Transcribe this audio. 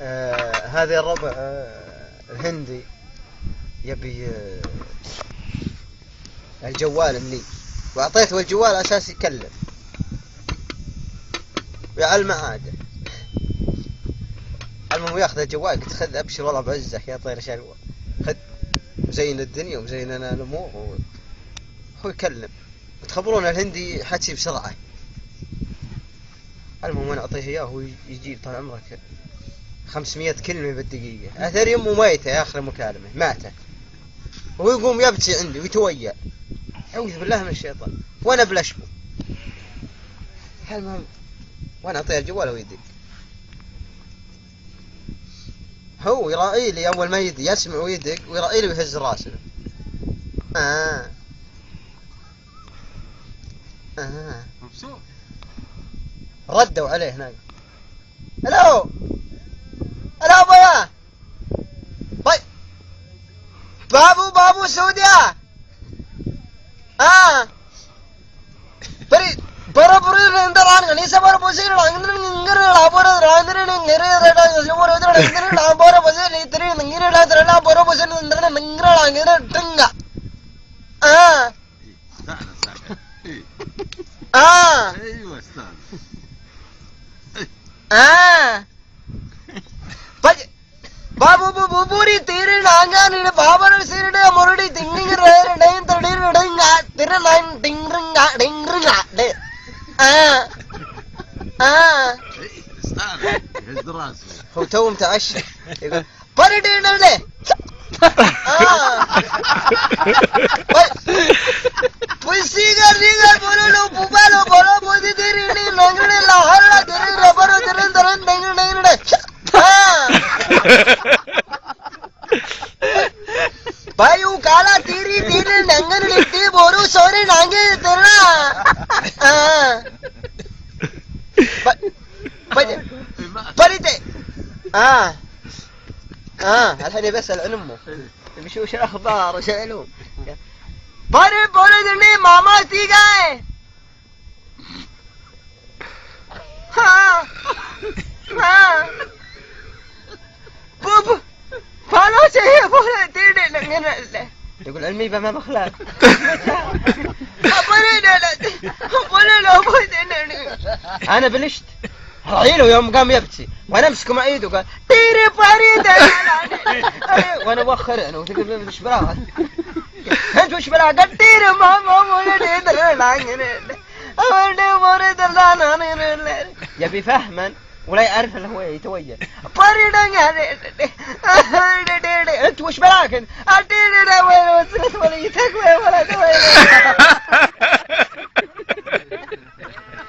هذا الربع الهندي يبي الجوال مني، وأعطيته الجوال أساس يكلم ويعلم عاده. المهم ياخذ الجوال، قلت خذ أبشر والله بعزك يا طير شلوى، خذ وزين الدنيا وزين أنا الأمور هو يكلم. وتخبرون الهندي حكي بسرعة. المهم أنا أعطيه إياه وهو يجيب طال عمرك 500 كلمة بالدقيقة. أثر يمه ميتة يا آخر مكالمة ماتت، وهو يقوم يبكي عندي ويتويأ. أعوذ بالله من الشيطان وأنا بلشبه. المهم وأنا أعطيه الجوال ويدق، هو يرائي لي أول ما يدق يسمع ويدق ويرائي لي ويهز راسه. مبسوط. ردوا عليه هناك. الو بابا بابو سعودية بريد اندران غني سبر بوسين غنغر لابور راندر نغير ردا سبر ودر نغير لابور بوسين تري نغير لا لابور بوسين نغير نغير نغير تنغا ايوه استاذ. बाबू पूरी तेरे नांगा नीने बाबर सिरडे मोरडी तिंगिंग रे डैन तड़ी डंगा तेरे नाइन डिंगरंगा डे استاذ يهز راسه. هو تو متعشى يقول بريد نلده पुसीगर रीगर बोलो लो बुबालो बोलो बोदी तेरी नी लंगड़े लाहौरा तेरे रबरो तेरे तरन डेंगड़े भाई वो काला तेरी तेरे नंगर लिट्टी बोरू सोरे नांगे तेरा بريد الحين بسأل عن امه بشوش الاخبار وسألوه بارے بولے دنی ماما تھی گئے فالو چاہیے بولے تیرے لنگے نلے يقول علمي بما بخلاق بولے لو انا بلشت رعيله يوم قام يبكي وانا امسكه مع ايده وقال تيري بريد وانا وخر انا وتقول ايش بلاها انت وش بلا قدير ماما ولدي درلانغ انا مريد لا يبي فهما ولا يعرف اللي هو يتويل بريدنغ انت وش بلاك